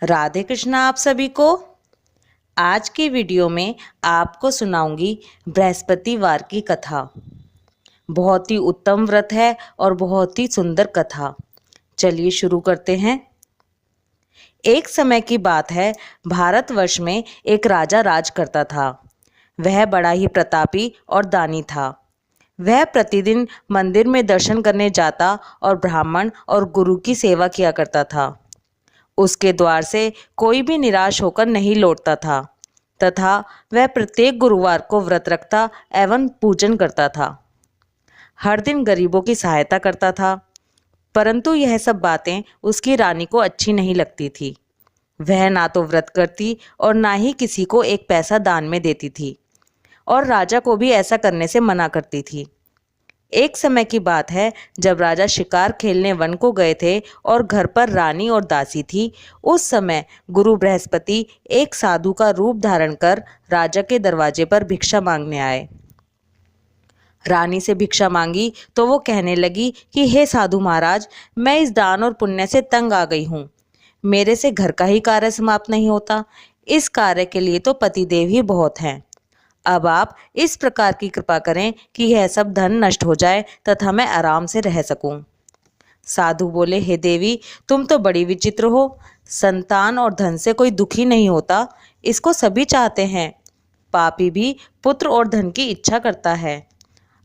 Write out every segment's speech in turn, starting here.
राधे कृष्णा आप सभी को। आज की वीडियो में आपको सुनाऊंगी बृहस्पतिवार की कथा। बहुत ही उत्तम व्रत है और बहुत ही सुंदर कथा। चलिए शुरू करते हैं। एक समय की बात है, भारतवर्ष में एक राजा राज करता था। वह बड़ा ही प्रतापी और दानी था। वह प्रतिदिन मंदिर में दर्शन करने जाता और ब्राह्मण और गुरु की सेवा किया करता था। उसके द्वार से कोई भी निराश होकर नहीं लौटता था तथा वह प्रत्येक गुरुवार को व्रत रखता एवं पूजन करता था। हर दिन गरीबों की सहायता करता था, परंतु यह सब बातें उसकी रानी को अच्छी नहीं लगती थी। वह ना तो व्रत करती और ना ही किसी को एक पैसा दान में देती थी और राजा को भी ऐसा करने से मना करती थी। एक समय की बात है, जब राजा शिकार खेलने वन को गए थे और घर पर रानी और दासी थी। उस समय गुरु बृहस्पति एक साधु का रूप धारण कर राजा के दरवाजे पर भिक्षा मांगने आए। रानी से भिक्षा मांगी तो वो कहने लगी कि हे साधु महाराज, मैं इस दान और पुण्य से तंग आ गई हूँ। मेरे से घर का ही कार्य समाप्त नहीं होता। इस कार्य के लिए तो पतिदेव ही बहुत हैं। अब आप इस प्रकार की कृपा करें कि यह सब धन नष्ट हो जाए तथा मैं आराम से रह सकूं। साधु बोले, हे देवी, तुम तो बड़ी विचित्र हो। संतान और धन से कोई दुखी नहीं होता, इसको सभी चाहते हैं। पापी भी पुत्र और धन की इच्छा करता है।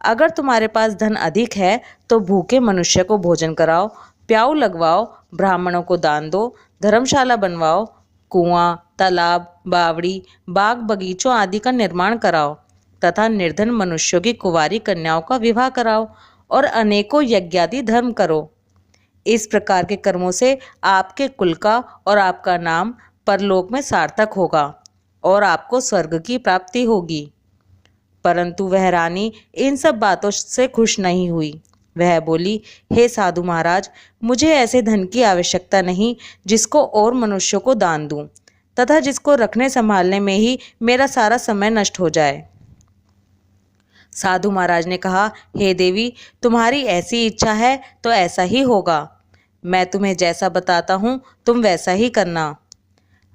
अगर तुम्हारे पास धन अधिक है तो भूखे मनुष्य को भोजन कराओ, प्याऊ लगवाओ, ब्राह्मणों को दान दो, धर्मशाला बनवाओ, कुआं, तालाब, बावड़ी, बाग बगीचों आदि का निर्माण कराओ तथा निर्धन मनुष्यों की कुंवारी कन्याओं का विवाह कराओ और अनेकों यज्ञादि धर्म करो। इस प्रकार के कर्मों से आपके कुल का और आपका नाम परलोक में सार्थक होगा और आपको स्वर्ग की प्राप्ति होगी। परंतु वह रानी इन सब बातों से खुश नहीं हुई। वह बोली, हे साधु महाराज, मुझे ऐसे धन की आवश्यकता नहीं जिसको और मनुष्यों को दान दूं तथा जिसको रखने संभालने में ही मेरा सारा समय नष्ट हो जाए। साधु महाराज ने कहा, हे देवी, तुम्हारी ऐसी इच्छा है तो ऐसा ही होगा। मैं तुम्हें जैसा बताता हूँ तुम वैसा ही करना।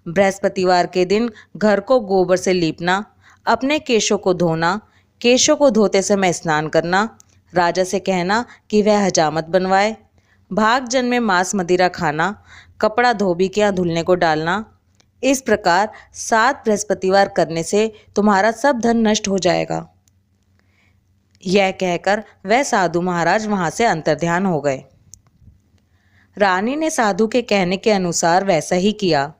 बृहस्पतिवार के दिन घर को गोबर से लीपना, अपने केशों को धोना, केशों को धोते समय स्नान करना, राजा से कहना कि वह हजामत बनवाए, भागजन में मांस मदिरा खाना, कपड़ा धोबी के यहाँ धुलने को डालना। इस प्रकार 7 बृहस्पतिवार करने से तुम्हारा सब धन नष्ट हो जाएगा। यह कहकर वह साधु महाराज वहां से अंतर्ध्यान हो गए। रानी ने साधु के कहने के अनुसार वैसा ही किया।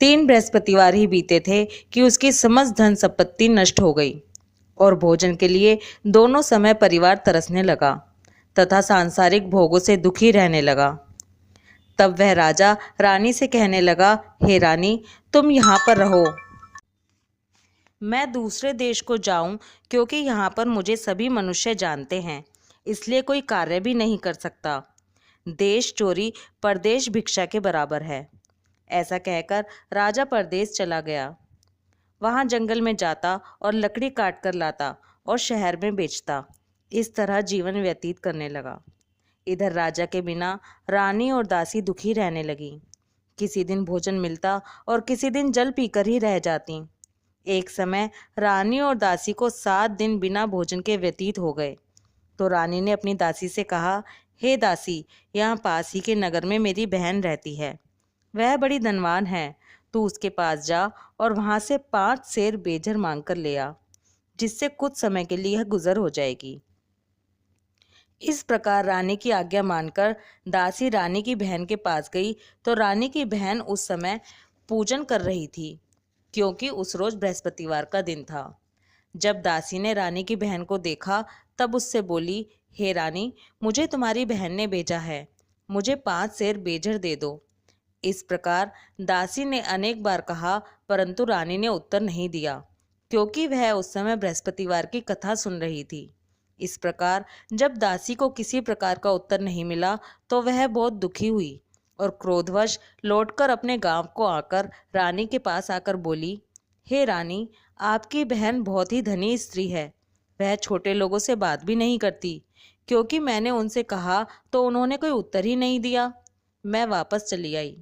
3 बृहस्पतिवार ही बीते थे कि उसकी समस्त धन संपत्ति नष्ट हो गई और भोजन के लिए दोनों समय परिवार तरसने लगा तथा सांसारिक भोगों से दुखी रहने लगा। तब वह राजा रानी से कहने लगा, हे रानी, तुम यहाँ पर रहो, मैं दूसरे देश को जाऊं, क्योंकि यहाँ पर मुझे सभी मनुष्य जानते हैं, इसलिए कोई कार्य भी नहीं कर सकता। देश चोरी परदेश भिक्षा के बराबर है। ऐसा कहकर राजा परदेश चला गया। वहां जंगल में जाता और लकड़ी काट कर लाता और शहर में बेचता। इस तरह जीवन व्यतीत करने लगा। इधर राजा के बिना रानी और दासी दुखी रहने लगी। किसी दिन भोजन मिलता और किसी दिन जल पीकर ही रह जाती। एक समय रानी और दासी को 7 दिन बिना भोजन के व्यतीत हो गए। तो रानी ने अपनी दासी से कहा, हे दासी, यहाँ पास ही के नगर में मेरी बहन रहती है। वह बड़ी धनवान है। तू उसके पास जा और वहां से 5 सेर बेजर मांग कर ले आ, जिससे कुछ समय के लिए यह गुजर हो जाएगी। इस प्रकार रानी की आज्ञा मानकर दासी रानी की बहन के पास गई तो रानी की बहन उस समय पूजन कर रही थी, क्योंकि उस रोज बृहस्पतिवार का दिन था। जब दासी ने रानी की बहन को देखा तब उससे बोली, हे रानी, मुझे तुम्हारी बहन ने भेजा है, मुझे 5 सेर बेजर दे दो। इस प्रकार दासी ने अनेक बार कहा, परंतु रानी ने उत्तर नहीं दिया, क्योंकि वह उस समय बृहस्पतिवार की कथा सुन रही थी। इस प्रकार जब दासी को किसी प्रकार का उत्तर नहीं मिला तो वह बहुत दुखी हुई और क्रोधवश लौटकर अपने गांव को आकर रानी के पास आकर बोली, हे रानी, आपकी बहन बहुत ही धनी स्त्री है। वह छोटे लोगों से बात भी नहीं करती, क्योंकि मैंने उनसे कहा तो उन्होंने कोई उत्तर ही नहीं दिया। मैं वापस चली आई।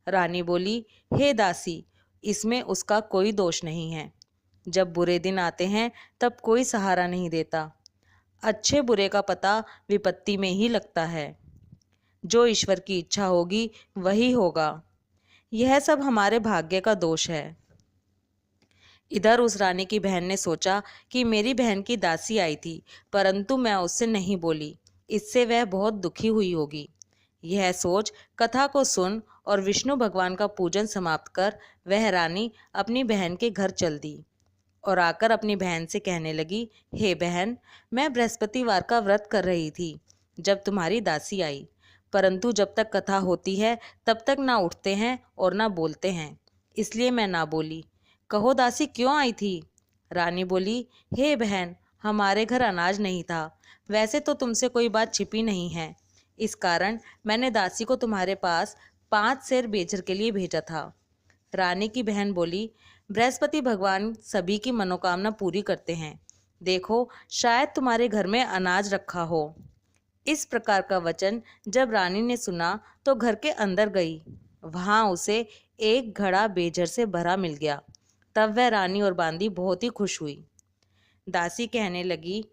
रानी बोली, हे दासी, इसमें उसका कोई दोष नहीं है। जब बुरे दिन आते हैं तब कोई सहारा नहीं देता। अच्छे बुरे का पता विपत्ति में ही लगता है। जो ईश्वर की इच्छा होगी वही होगा। यह सब हमारे भाग्य का दोष है। इधर उस रानी की बहन ने सोचा कि मेरी बहन की दासी आई थी, परंतु मैं उससे नहीं बोली, इससे वह बहुत दुखी हुई होगी। यह सोच कथा को सुन और विष्णु भगवान का पूजन समाप्त कर वह रानी अपनी बहन के घर चल दी और आकर अपनी बहन से कहने लगी, हे बहन, मैं बृहस्पतिवार का व्रत कर रही थी जब तुम्हारी दासी आई, परंतु जब तक कथा होती है तब तक ना उठते हैं और ना बोलते हैं, इसलिए मैं ना बोली। कहो दासी क्यों आई थी? रानी बोली, हे बहन, हमारे घर अनाज नहीं था। वैसे तो तुमसे कोई बात छिपी नहीं है, इस कारण मैंने दासी को तुम्हारे पास 5 सेर बेचर के लिए भेजा था। रानी की बहन बोली, बृहस्पति भगवान सभी की मनोकामना पूरी करते हैं। देखो, शायद तुम्हारे घर में अनाज रखा हो। इस प्रकार का वचन जब रानी ने सुना तो घर के अंदर गई। वहां उसे एक घड़ा बेजर से भरा मिल गया। तब वह रानी और बांदी बहुत ही खुश हुई। दासी कहने लगी,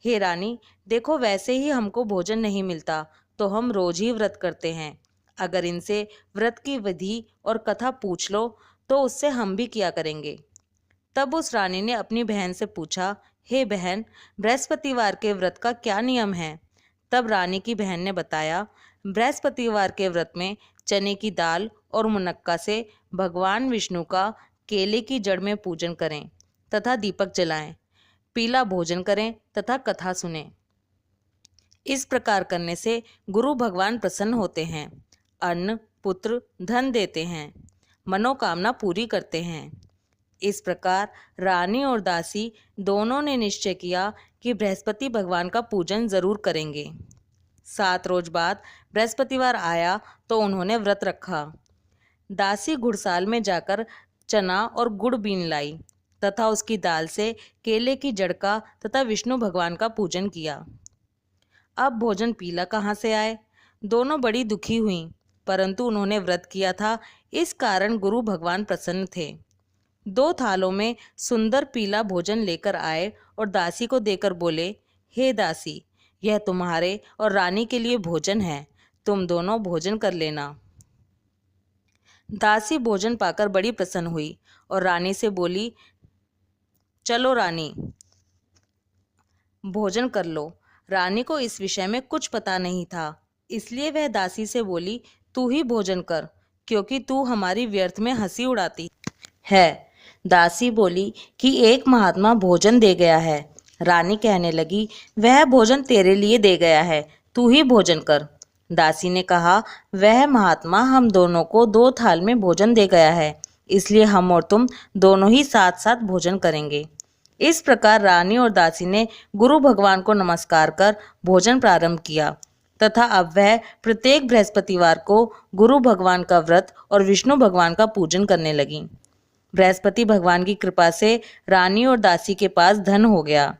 हे रानी, देखो, वैसे ही हमको भोजन नहीं मिलता तो हम रोज ही व्रत करते हैं। अगर इनसे व्रत की विधि और कथा पूछ लो तो उससे हम भी किया करेंगे। तब उस रानी ने अपनी बहन से पूछा, हे बहन, बृहस्पतिवार के व्रत का क्या नियम है? तब रानी की बहन ने बताया, बृहस्पतिवार के व्रत में चने की दाल और मुनक्का से भगवान विष्णु का केले की जड़ में पूजन करें तथा दीपक जलाएं, पीला भोजन करें तथा कथा सुनें। इस प्रकार करने से गुरु भगवान प्रसन्न होते हैं, अन्न, पुत्र, धन देते हैं, मनोकामना पूरी करते हैं। इस प्रकार रानी और दासी दोनों ने निश्चय किया कि बृहस्पति भगवान का पूजन जरूर करेंगे। 7 रोज बाद बृहस्पतिवार आया तो उन्होंने व्रत रखा। दासी घुड़साल में जाकर चना और गुड़ बीन लाई तथा उसकी दाल से केले की जड़ का तथा विष्णु भगवान का पूजन किया। अब भोजन पीला कहाँ से आए? दोनों बड़ी दुखी हुईं, परंतु उन्होंने व्रत किया था, इस कारण गुरु भगवान प्रसन्न थे। 2 थालों में सुंदर पीला भोजन लेकर आए और दासी को देकर बोले, हे दासी, यह तुम्हारे और रानी के लिए भोजन है, तुम दोनों भोजन कर लेना। दासी भोजन पाकर बड़ी प्रसन्न हुई और रानी से बोली, चलो रानी, भोजन कर लो। रानी को इस विषय में कुछ पता नहीं था, इसलिए वह दासी से बोली, तू ही भोजन कर, क्योंकि तू हमारी व्यर्थ में हंसी उड़ाती है। दासी बोली कि एक महात्मा भोजन दे गया है। रानी कहने लगी, वह भोजन तेरे लिए दे गया है, तू ही भोजन कर। दासी ने कहा, वह महात्मा हम दोनों को 2 थाल में भोजन दे गया है, इसलिए हम और तुम दोनों ही साथ साथ भोजन करेंगे। इस प्रकार रानी और दासी ने गुरु भगवान को नमस्कार कर भोजन प्रारंभ किया तथा अब वह प्रत्येक बृहस्पतिवार को गुरु भगवान का व्रत और विष्णु भगवान का पूजन करने लगी। बृहस्पति भगवान की कृपा से रानी और दासी के पास धन हो गया।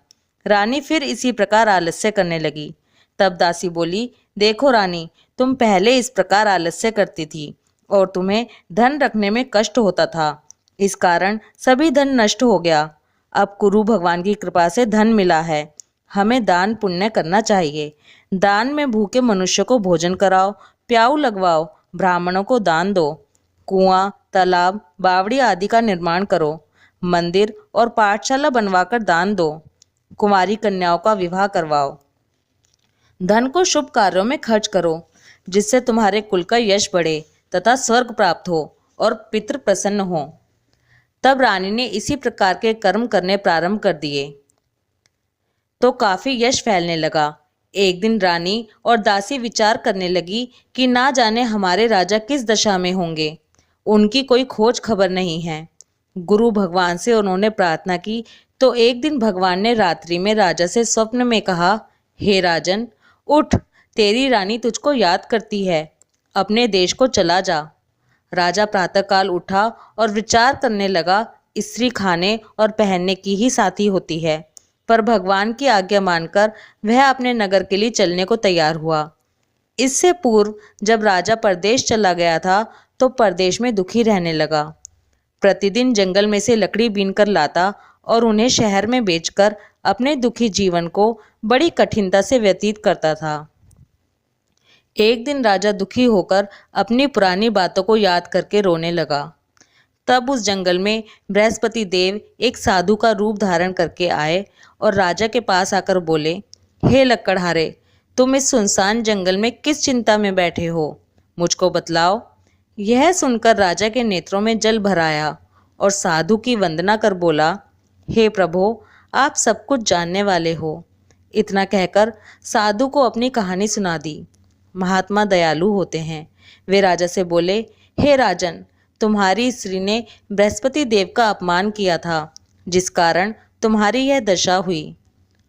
रानी फिर इसी प्रकार आलस्य करने लगी। तब दासी बोली, देखो रानी, तुम पहले इस प्रकार आलस्य करती थी और तुम्हें धन रखने में कष्ट होता था, इस कारण सभी धन नष्ट हो गया। अब गुरु भगवान की कृपा से धन मिला है, हमें दान पुण्य करना चाहिए। दान में भूखे मनुष्य को भोजन कराओ, प्याऊ लगवाओ, ब्राह्मणों को दान दो, कुआं, तालाब, बावड़ी आदि का निर्माण करो, मंदिर और पाठशाला बनवाकर दान दो, कुंवारी कन्याओं का विवाह करवाओ। धन को शुभ कार्यों में खर्च करो, जिससे तुम्हारे कुल का यश बढ़े तथा स्वर्ग प्राप्त हो और पितृ प्रसन्न हो। तब रानी ने इसी प्रकार के कर्म करने प्रारंभ कर दिए तो काफी यश फैलने लगा। एक दिन रानी और दासी विचार करने लगी कि ना जाने हमारे राजा किस दशा में होंगे, उनकी कोई खोज खबर नहीं है। गुरु भगवान से उन्होंने प्रार्थना की तो एक दिन भगवान ने रात्रि में राजा से स्वप्न में कहा, हे राजन, उठ, तेरी रानी तुझको याद करती है, अपने देश को चला जा। राजा प्रातःकाल उठा और विचार करने लगा, स्त्री खाने और पहनने की ही साथी होती है, पर भगवान की आज्ञा मानकर वह अपने नगर के लिए चलने को तैयार हुआ। इससे पूर्व जब राजा परदेश चला गया था तो परदेश में दुखी रहने लगा। प्रतिदिन जंगल में से लकड़ी बीनकर लाता और उन्हें शहर में बेचकर अपने दुखी जीवन को बड़ी कठिनता से व्यतीत करता था। एक दिन राजा दुखी होकर अपनी पुरानी बातों को याद करके रोने लगा। तब उस जंगल में बृहस्पति देव एक साधु का रूप धारण करके आए और राजा के पास आकर बोले, हे लकड़हारे, तुम इस सुनसान जंगल में किस चिंता में बैठे हो, मुझको बतलाओ। यह सुनकर राजा के नेत्रों में जल भर आया और साधु की वंदना कर बोला, हे प्रभो, आप सब कुछ जानने वाले हो। इतना कहकर साधु को अपनी कहानी सुना दी। महात्मा दयालु होते हैं। वे राजा से बोले, हे राजन, तुम्हारी स्त्री ने बृहस्पति देव का अपमान किया था, जिस कारण तुम्हारी यह दशा हुई।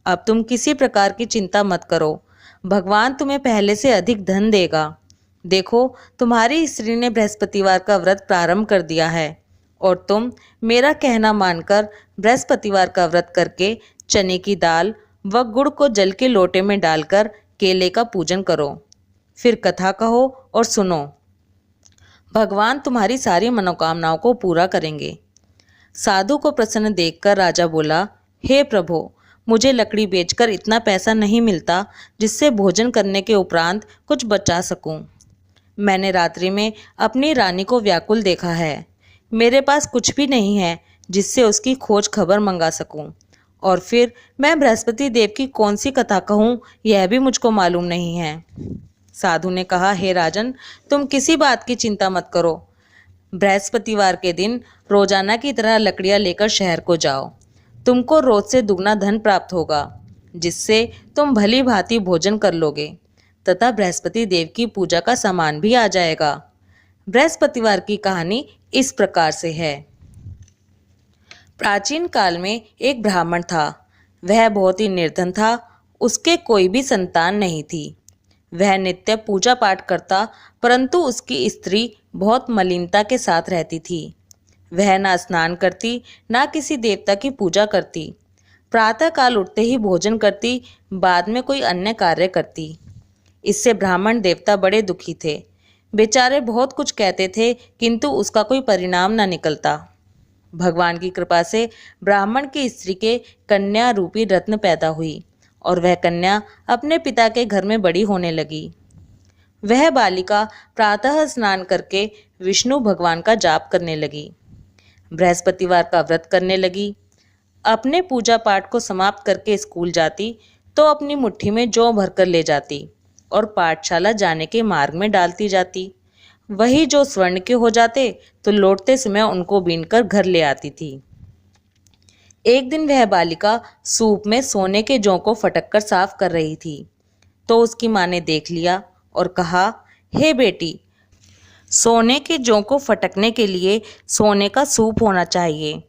अब तुम किसी प्रकार की चिंता मत करो, भगवान तुम्हें पहले से अधिक धन देगा। देखो, तुम्हारी स्त्री ने बृहस्पतिवार का व्रत प्रारंभ कर दिया है और तुम मेरा कहना मानकर बृहस्पतिवार का व्रत करके चने की दाल व गुड़ को जल के लोटे में डालकर केले का पूजन करो। फिर कथा कहो और सुनो, भगवान तुम्हारी सारी मनोकामनाओं को पूरा करेंगे। साधु को प्रसन्न देखकर राजा बोला, हे प्रभु, मुझे लकड़ी बेचकर इतना पैसा नहीं मिलता जिससे भोजन करने के उपरांत कुछ बचा सकूं। मैंने रात्रि में अपनी रानी को व्याकुल देखा है। मेरे पास कुछ भी नहीं है जिससे उसकी खोज खबर मंगा सकूं। और फिर मैं बृहस्पति देव की कौन सी कथा कहूं, यह भी मुझको मालूम नहीं है। साधु ने कहा, हे राजन, तुम किसी बात की चिंता मत करो। बृहस्पतिवार के दिन रोजाना की तरह लकड़ियां लेकर शहर को जाओ। तुमको रोज से दुगना धन प्राप्त होगा, जिससे तुम भली भांति भोजन कर लोगे तथा बृहस्पति देव की पूजा का सामान भी आ जाएगा। बृहस्पतिवार की कहानी इस प्रकार से है। प्राचीन काल में एक ब्राह्मण था। वह बहुत ही निर्धन था। उसके कोई भी संतान नहीं थी। वह नित्य पूजा पाठ करता, परंतु उसकी स्त्री बहुत मलिनता के साथ रहती थी। वह ना स्नान करती, ना किसी देवता की पूजा करती। प्रातःकाल उठते ही भोजन करती, बाद में कोई अन्य कार्य करती। इससे ब्राह्मण देवता बड़े दुखी थे। बेचारे बहुत कुछ कहते थे, किंतु उसका कोई परिणाम न निकलता। भगवान की कृपा से ब्राह्मण की स्त्री के कन्या रूपी रत्न पैदा हुई और वह कन्या अपने पिता के घर में बड़ी होने लगी। वह बालिका प्रातः स्नान करके विष्णु भगवान का जाप करने लगी, बृहस्पतिवार का व्रत करने लगी। अपने पूजा पाठ को समाप्त करके स्कूल जाती तो अपनी मुट्ठी में जौ भरकर ले जाती और पाठशाला जाने के मार्ग में डालती जाती। वही जो स्वर्ण के हो जाते तो लौटते समय उनको बीनकर घर ले आती थी। एक दिन वह बालिका सूप में सोने के जौ को फटक कर साफ कर रही थी तो उसकी माँ ने देख लिया और कहा, हे बेटी, सोने के जौ को फटकने के लिए सोने का सूप होना चाहिए।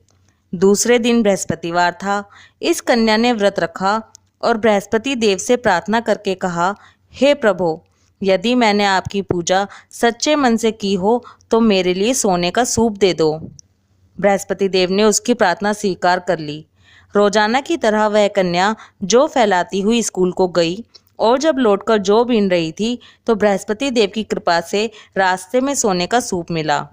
दूसरे दिन बृहस्पतिवार था। इस कन्या ने व्रत रखा और बृहस्पति देव से प्रार्थना करके कहा, हे प्रभु, यदि मैंने आपकी पूजा सच्चे मन से की हो तो मेरे लिए सोने का सूप दे दो। बृहस्पति देव ने उसकी प्रार्थना स्वीकार कर ली। रोजाना की तरह वह कन्या जौ फैलाती हुई स्कूल को गई और जब लौटकर जौ बीन रही थी तो बृहस्पति देव की कृपा से रास्ते में सोने का सूप मिला।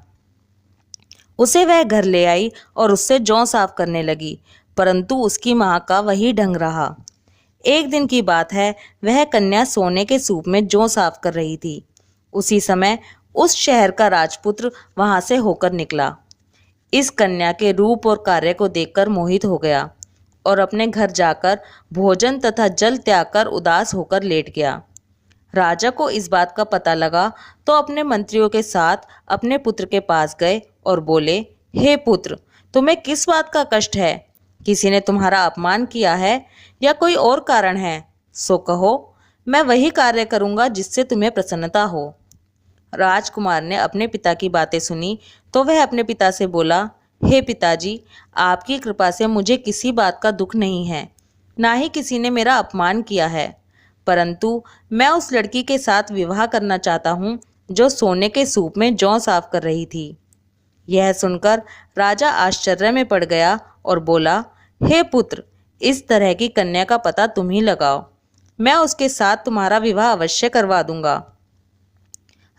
उसे वह घर ले आई और उससे जौ साफ करने लगी, परंतु उसकी माँ का वही ढंग रहा। एक दिन की बात है, वह कन्या सोने के सूप में जौ साफ कर रही थी। उसी समय उस शहर का राजपुत्र वहां से होकर निकला। इस कन्या के रूप और कार्य को देखकर मोहित हो गया और अपने घर जाकर भोजन तथा जल त्याग कर उदास होकर लेट गया। राजा को इस बात का पता लगा तो अपने मंत्रियों के साथ अपने पुत्र के पास गए और बोले, हे पुत्र, तुम्हें किस बात का कष्ट है? किसी ने तुम्हारा अपमान किया है या कोई और कारण है? सो कहो, मैं वही कार्य करूंगा जिससे तुम्हें प्रसन्नता हो। राजकुमार ने अपने पिता की बातें सुनी तो वह अपने पिता से बोला, हे पिताजी, आपकी कृपा से मुझे किसी बात का दुख नहीं है, ना ही किसी ने मेरा अपमान किया है, परंतु मैं उस लड़की के साथ विवाह करना चाहता हूँ जो सोने के सूप में जौ साफ कर रही थी। यह सुनकर राजा आश्चर्य में पड़ गया और बोला, हे पुत्र, इस तरह की कन्या का पता तुम ही लगाओ, मैं उसके साथ तुम्हारा विवाह अवश्य करवा दूंगा।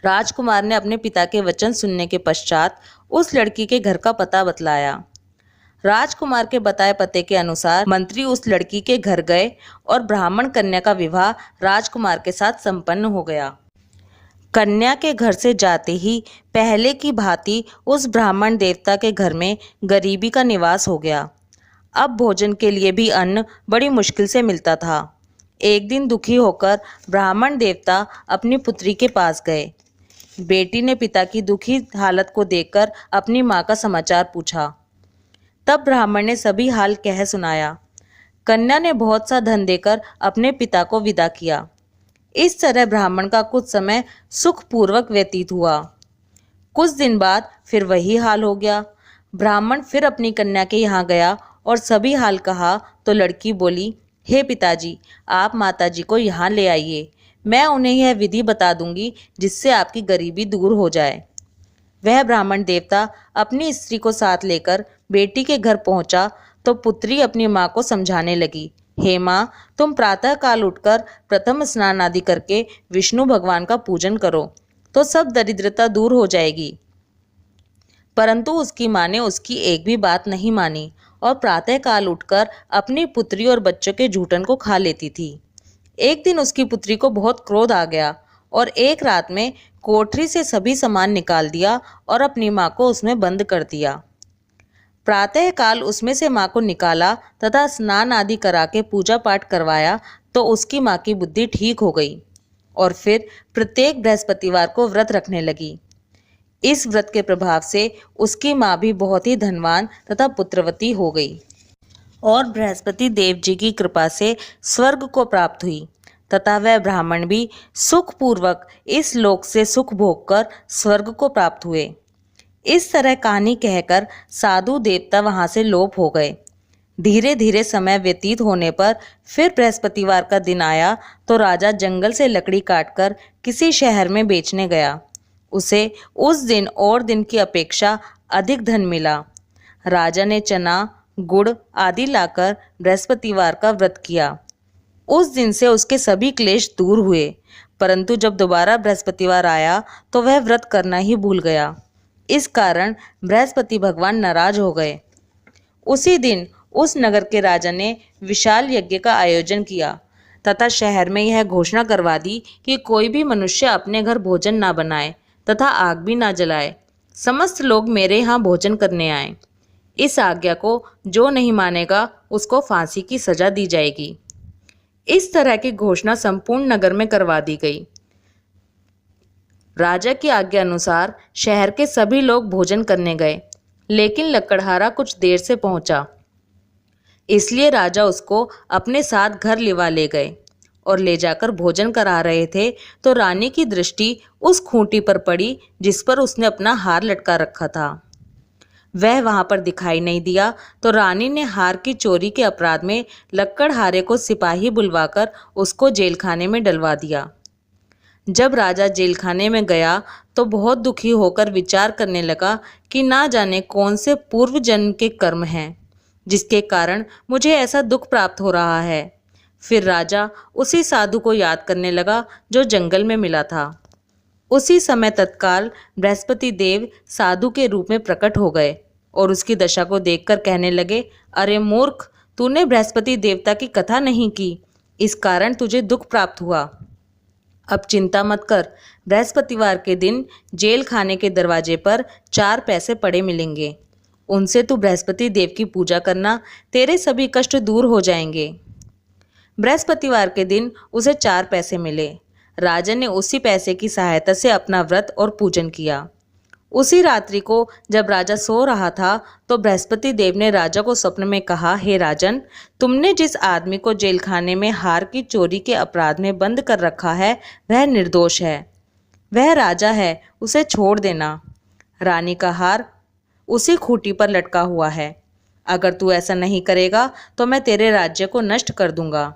राजकुमार ने अपने पिता के वचन सुनने के पश्चात उस लड़की के घर का पता बतलाया। राजकुमार के बताए पते के अनुसार मंत्री उस लड़की के घर गए और ब्राह्मण कन्या का विवाह राजकुमार के साथ संपन्न हो गया। कन्या के घर से जाते ही पहले की भांति उस ब्राह्मण देवता के घर में गरीबी का निवास हो गया। अब भोजन के लिए भी अन्न बड़ी मुश्किल से मिलता था। एक दिन दुखी होकर ब्राह्मण देवता अपनी पुत्री के पास गए। बेटी ने पिता की दुखी हालत को देखकर अपनी माँ का समाचार पूछा। तब ब्राह्मण ने सभी हाल कह सुनाया। कन्या ने बहुत सा धन देकर अपने पिता को विदा किया। इस तरह ब्राह्मण का कुछ समय सुखपूर्वक व्यतीत हुआ। कुछ दिन बाद फिर वही हाल हो गया। ब्राह्मण फिर अपनी कन्या के यहाँ गया और सभी हाल कहा तो लड़की बोली, हे पिताजी, आप माताजी को यहाँ ले आइए। मैं उन्हें यह विधि बता दूंगी जिससे आपकी गरीबी दूर हो जाए। वह ब्राह्मण देवता अपनी स्त्री को साथ लेकर बेटी के घर पहुंचा तो पुत्री अपनी माँ को समझाने लगी, हे माँ, तुम प्रातः काल उठकर प्रथम स्नान आदि करके विष्णु भगवान का पूजन करो तो सब दरिद्रता दूर हो जाएगी। परंतु उसकी माँ ने उसकी एक भी बात नहीं मानी और प्रातः काल उठकर अपनी पुत्री और बच्चों के जूठन को खा लेती थी। एक दिन उसकी पुत्री को बहुत क्रोध आ गया और एक रात में कोठरी से सभी सामान निकाल दिया और अपनी माँ को उसमें बंद कर दिया। प्रातः काल उसमें से माँ को निकाला तथा स्नान आदि करा के पूजा पाठ करवाया तो उसकी माँ की बुद्धि ठीक हो गई और फिर प्रत्येक बृहस्पतिवार को व्रत रखने लगी। इस व्रत के प्रभाव से उसकी माँ भी बहुत ही धनवान तथा पुत्रवती हो गई और बृहस्पति देव जी की कृपा से स्वर्ग को प्राप्त हुई तथा वह ब्राह्मण भी सुखपूर्वक इस लोक से सुख भोगकर स्वर्ग को प्राप्त हुए। इस तरह कहानी कहकर साधु देवता वहां से लोप हो गए। धीरे धीरे समय व्यतीत होने पर फिर बृहस्पतिवार का दिन आया तो राजा जंगल से लकड़ी काटकर किसी शहर में बेचने गया। उसे उस दिन और दिन की अपेक्षा अधिक धन मिला। राजा ने चना, गुड़ आदि लाकर बृहस्पतिवार का व्रत किया। उस दिन से उसके सभी क्लेश दूर हुए, परंतु जब दोबारा बृहस्पतिवार आया तो वह व्रत करना ही भूल गया। इस कारण बृहस्पति भगवान नाराज हो गए। उसी दिन उस नगर के राजा ने विशाल यज्ञ का आयोजन किया तथा शहर में यह घोषणा करवा दी कि कोई भी मनुष्य अपने घर भोजन ना बनाए तथा आग भी ना जलाए। समस्त लोग मेरे यहाँ भोजन करने आए। इस आज्ञा को जो नहीं मानेगा उसको फांसी की सजा दी जाएगी। इस तरह की घोषणा संपूर्ण नगर में करवा दी गई। राजा की आज्ञा अनुसार शहर के सभी लोग भोजन करने गए, लेकिन लकड़हारा कुछ देर से पहुंचा, इसलिए राजा उसको अपने साथ घर लिवा ले गए और ले जाकर भोजन करा रहे थे तो रानी की दृष्टि उस खूंटी पर पड़ी जिस पर उसने अपना हार लटका रखा था। वह वहां पर दिखाई नहीं दिया तो रानी ने हार की चोरी के अपराध में लक्कड़हारे को सिपाही बुलवाकर उसको जेलखाने में डलवा दिया। जब राजा जेलखाने में गया तो बहुत दुखी होकर विचार करने लगा कि ना जाने कौन से पूर्व जन्म के कर्म हैं जिसके कारण मुझे ऐसा दुख प्राप्त हो रहा है। फिर राजा उसी साधु को याद करने लगा जो जंगल में मिला था। उसी समय तत्काल बृहस्पति देव साधु के रूप में प्रकट हो गए और उसकी दशा को देखकर कहने लगे, अरे मूर्ख, तूने बृहस्पति देवता की कथा नहीं की, इस कारण तुझे दुख प्राप्त हुआ। अब चिंता मत कर, बृहस्पतिवार के दिन जेल खाने के दरवाजे पर 4 पैसे पड़े मिलेंगे, उनसे तू बृहस्पति देव की पूजा करना, तेरे सभी कष्ट दूर हो जाएंगे। बृहस्पतिवार के दिन उसे 4 पैसे मिले। राजा ने उसी पैसे की सहायता से अपना व्रत और पूजन किया। उसी रात्रि को जब राजा सो रहा था तो बृहस्पति देव ने राजा को स्वप्न में कहा, हे राजन, तुमने जिस आदमी को जेलखाने में हार की चोरी के अपराध में बंद कर रखा है वह निर्दोष है, वह राजा है, उसे छोड़ देना। रानी का हार उसी खूंटी पर लटका हुआ है, अगर तू ऐसा नहीं करेगा तो मैं तेरे राज्य को नष्ट कर दूंगा।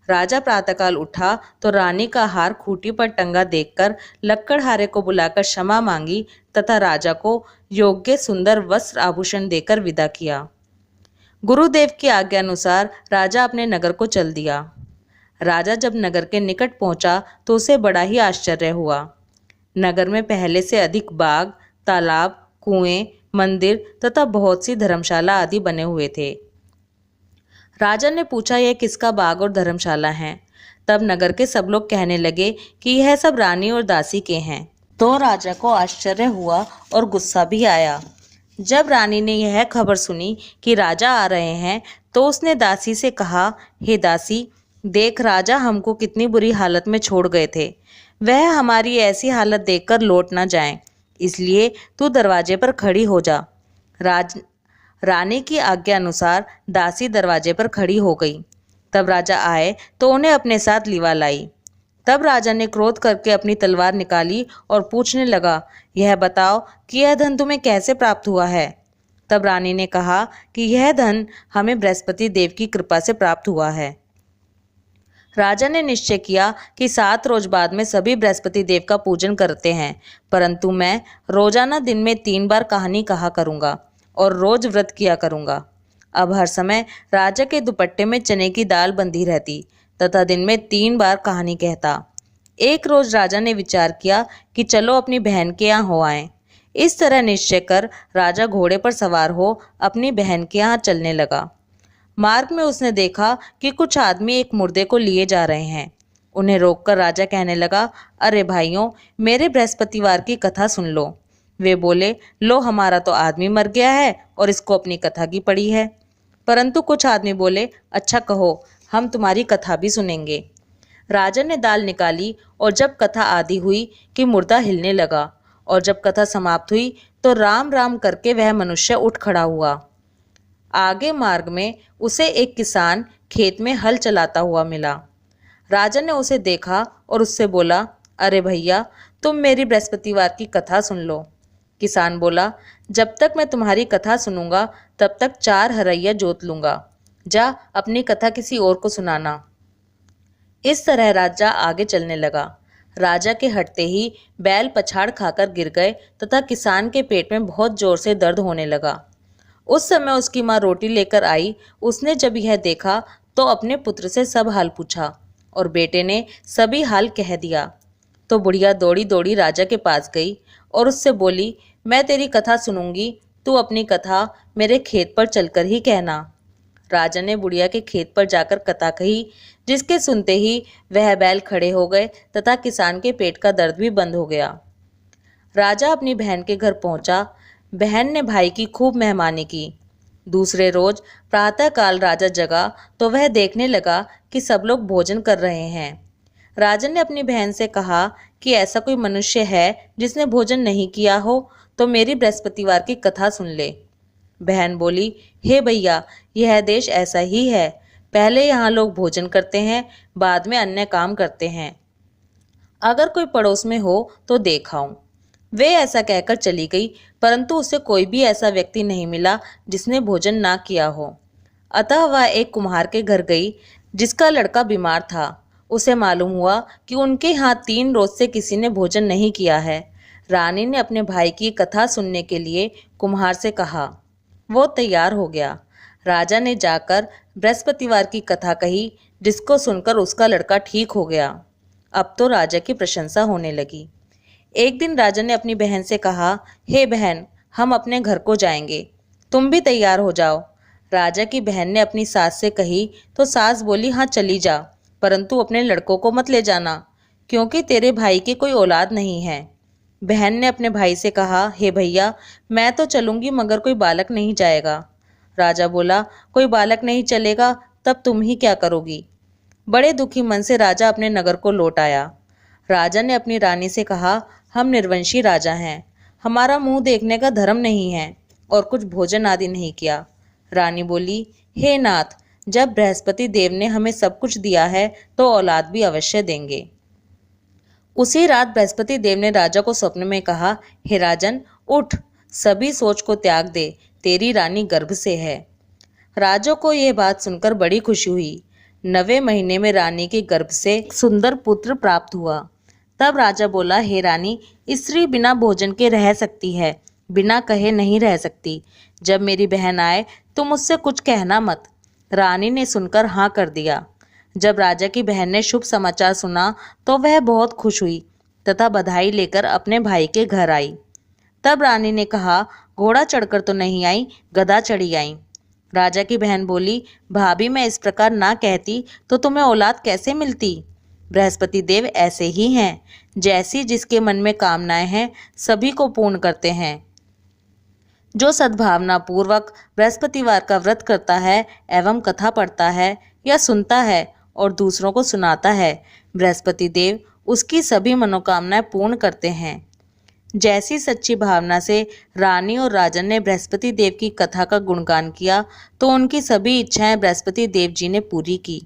राजा प्रातःकाल उठा तो रानी का हार खूंटी पर टंगा देखकर लक्कड़हारे को बुलाकर क्षमा मांगी तथा राजा को योग्य सुंदर वस्त्र आभूषण देकर विदा किया। गुरुदेव की आज्ञा अनुसार राजा अपने नगर को चल दिया। राजा जब नगर के निकट पहुंचा तो उसे बड़ा ही आश्चर्य हुआ। नगर में पहले से अधिक बाग, तालाब, कुएं, मंदिर तथा बहुत सी धर्मशाला आदि बने हुए थे। राजा ने पूछा, यह किसका बाग और धर्मशाला है? तब नगर के सब लोग कहने लगे कि यह सब रानी और दासी के हैं। तो राजा को आश्चर्य हुआ और गुस्सा भी आया। जब रानी ने यह खबर सुनी कि राजा आ रहे हैं तो उसने दासी से कहा, हे दासी, देख राजा हमको कितनी बुरी हालत में छोड़ गए थे। वह हमारी ऐसी हालत देखकर लौट ना जाएं, इसलिए तू दरवाजे पर खड़ी हो जा। रानी की आज्ञा अनुसार दासी दरवाजे पर खड़ी हो गई। तब राजा आए तो उन्हें अपने साथ लिवा लाई। तब राजा ने क्रोध करके अपनी तलवार निकाली और पूछने लगा, यह बताओ कि यह धन तुम्हें कैसे प्राप्त हुआ है? तब रानी ने कहा कि यह धन हमें बृहस्पति देव की कृपा से प्राप्त हुआ है। राजा ने निश्चय किया कि 7 रोज बाद में सभी बृहस्पति देव का पूजन करते हैं, परंतु मैं रोजाना दिन में 3 बार कहानी कहा करूंगा और रोज व्रत किया करूंगा। अब हर समय राजा के दुपट्टे में चने की दाल बंधी रहती तथा दिन में 3 बार कहानी कहता। एक रोज राजा ने विचार किया कि चलो अपनी बहन के यहाँ हो आएं। इस तरह निश्चय कर राजा घोड़े पर सवार हो अपनी बहन के यहाँ चलने लगा। मार्ग में उसने देखा कि कुछ आदमी एक मुर्दे को लिए जा रहे हैं। उन्हें रोककर राजा कहने लगा, अरे भाइयों, मेरे बृहस्पतिवार की कथा सुन लो। वे बोले, लो हमारा तो आदमी मर गया है और इसको अपनी कथा की पड़ी है। परंतु कुछ आदमी बोले, अच्छा कहो, हम तुम्हारी कथा भी सुनेंगे। राजा ने दाल निकाली और जब कथा आदि हुई कि मुर्दा हिलने लगा और जब कथा समाप्त हुई तो राम राम करके वह मनुष्य उठ खड़ा हुआ। आगे मार्ग में उसे एक किसान खेत में हल चलाता हुआ मिला। राजा ने उसे देखा और उससे बोला, अरे भैया, तुम मेरी बृहस्पतिवार की कथा सुन लो। किसान बोला, जब तक मैं तुम्हारी कथा सुनूंगा तब तक 4 हरैया जोत लूंगा। जा अपनी कथा किसी और को सुनाना। इस तरह राजा आगे चलने लगा। राजा के हटते ही बैल पछाड़ खाकर गिर गए तथा किसान के पेट में बहुत जोर से दर्द होने लगा। उस समय उसकी माँ रोटी लेकर आई। उसने जब यह देखा तो अपने पुत्र से सब हाल पूछा और बेटे ने सभी हाल कह दिया। तो बुढ़िया दौड़ी दौड़ी राजा के पास गई और उससे बोली, मैं तेरी कथा सुनूंगी, तू अपनी कथा मेरे खेत पर चलकर ही कहना। राजा ने बुढ़िया के खेत पर जाकर कथा कही, जिसके सुनते ही वह बैल खड़े हो गए तथा किसान के पेट का दर्द भी बंद हो गया। राजा अपनी बहन के घर पहुंचा। बहन ने भाई की खूब मेहमानी की। दूसरे रोज प्रातःकाल राजा जगा तो वह देखने लगा कि सब लोग भोजन कर रहे हैं। राजा ने अपनी बहन से कहा कि ऐसा कोई मनुष्य है जिसने भोजन नहीं किया हो तो मेरी बृहस्पतिवार की कथा सुन ले। बहन बोली, हे भैया, यह देश ऐसा ही है। पहले यहाँ लोग भोजन करते हैं, बाद में अन्य काम करते हैं। अगर कोई पड़ोस में हो तो देखाऊं। वे ऐसा कहकर चली गई, परंतु उसे कोई भी ऐसा व्यक्ति नहीं मिला जिसने भोजन ना किया हो। अतः वह एक कुम्हार के घर गई जिसका लड़का बीमार था। उसे मालूम हुआ कि उनके यहाँ 3 रोज से किसी ने भोजन नहीं किया है। रानी ने अपने भाई की कथा सुनने के लिए कुम्हार से कहा। वो तैयार हो गया। राजा ने जाकर बृहस्पतिवार की कथा कही, जिसको सुनकर उसका लड़का ठीक हो गया। अब तो राजा की प्रशंसा होने लगी। एक दिन राजा ने अपनी बहन से कहा, हे बहन, हम अपने घर को जाएंगे, तुम भी तैयार हो जाओ। राजा की बहन ने अपनी सास से कही तो सास बोली, हाँ चली जा, परंतु अपने लड़कों को मत ले जाना, क्योंकि तेरे भाई की कोई औलाद नहीं है। बहन ने अपने भाई से कहा, हे भैया, मैं तो चलूंगी मगर कोई बालक नहीं जाएगा। राजा बोला, कोई बालक नहीं चलेगा तब तुम ही क्या करोगी? बड़े दुखी मन से राजा अपने नगर को लौट आया। राजा ने अपनी रानी से कहा, हम निर्वंशी राजा हैं, हमारा मुंह देखने का धर्म नहीं है और कुछ भोजन आदि नहीं किया। रानी बोली, हे नाथ, जब बृहस्पति देव ने हमें सब कुछ दिया है तो औलाद भी अवश्य देंगे। उसी रात बृहस्पति देव ने राजा को स्वप्न में कहा, हे राजन, उठ, सभी सोच को त्याग दे, तेरी रानी गर्भ से है। राजा को यह बात सुनकर बड़ी खुशी हुई। 9वें महीने में रानी के गर्भ से एक सुंदर पुत्र प्राप्त हुआ। तब राजा बोला, हे रानी, स्त्री बिना भोजन के रह सकती है, बिना कहे नहीं रह सकती। जब मेरी बहन आए तुम उससे कुछ कहना मत। रानी ने सुनकर हाँ कर दिया। जब राजा की बहन ने शुभ समाचार सुना तो वह बहुत खुश हुई तथा बधाई लेकर अपने भाई के घर आई। तब रानी ने कहा, घोड़ा चढ़कर तो नहीं आई, गधा चढ़ी आई। राजा की बहन बोली, भाभी मैं इस प्रकार ना कहती तो तुम्हें औलाद कैसे मिलती। बृहस्पति देव ऐसे ही हैं, जैसी जिसके मन में कामनाएं हैं सभी को पूर्ण करते हैं। जो सद्भावना पूर्वक बृहस्पतिवार का व्रत करता है एवं कथा पढ़ता है या सुनता है और दूसरों को सुनाता है, बृहस्पति देव उसकी सभी मनोकामनाएं पूर्ण करते हैं। जैसी सच्ची भावना से रानी और राजन ने बृहस्पति देव की कथा का गुणगान किया तो उनकी सभी इच्छाएं बृहस्पति देव जी ने पूरी की।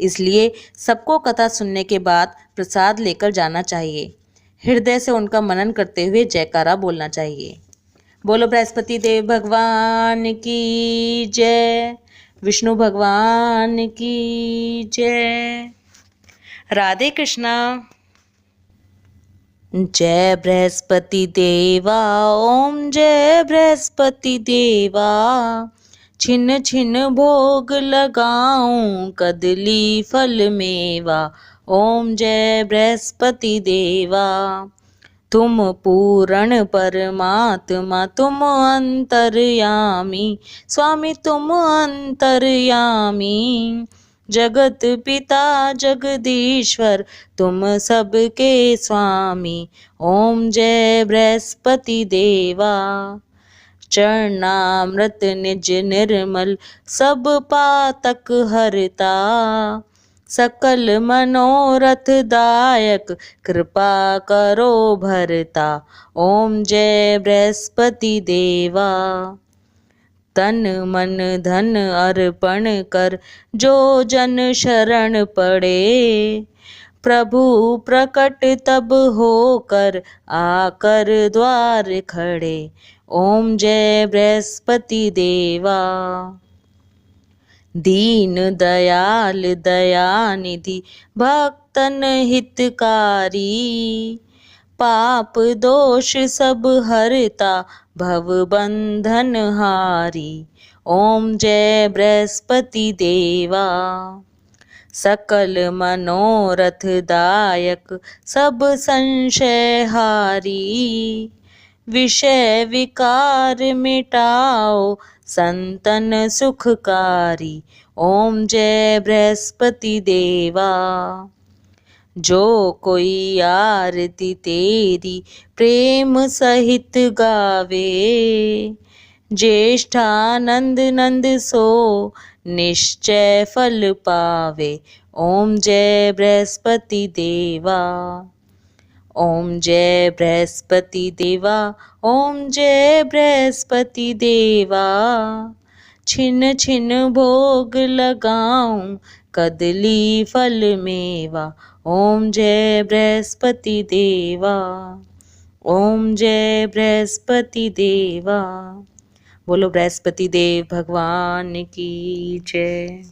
इसलिए सबको कथा सुनने के बाद प्रसाद लेकर जाना चाहिए। हृदय से उनका मनन करते हुए जयकारा बोलना चाहिए। बोलो बृहस्पति देव भगवान की जय, विष्णु भगवान की जय। राधे कृष्णा। जय बृहस्पति देवा, ओम जय बृहस्पति देवा। छिन छिन भोग लगाऊं कदली फल मेवा, ओम जय बृहस्पति देवा। तुम पूर्ण परमात्मा तुम अंतर्यामी, स्वामी तुम अंतर्यामी। जगत पिता जगदीश्वर तुम सबके स्वामी, ओम जय बृहस्पति देवा। चरणामृत निज निर्मल सब पातक हरता, सकल मनोरथ दायक कृपा करो भरता, ओम जय बृहस्पति देवा। तन मन धन अर्पण कर जो जन शरण पड़े, प्रभु प्रकट तब होकर आकर द्वार खड़े, ओम जय बृहस्पति देवा। दीन दयाल दयानिधि भक्तन हितकारी, पाप दोष सब हरता भव बंधन हारी, ओम जय बृहस्पति देवा। सकल मनोरथ दायक सब संशय हारी, विषय विकार मिटाओ संतन सुखकारी, ओम जय बृहस्पति देवा। जो कोई आरती तेरी प्रेम सहित गावे, ज्येष्ठानंद नंद सो निश्चय फल पावे, ओम जय बृहस्पति देवा। ओम जय बृहस्पति देवा, ओम जय बृहस्पति देवा। छिन छिन भोग लगाऊं कदली फल मेवा, ओम जय बृहस्पति देवा, ओम जय बृहस्पति देवा। बोलो बृहस्पति देव भगवान की जय।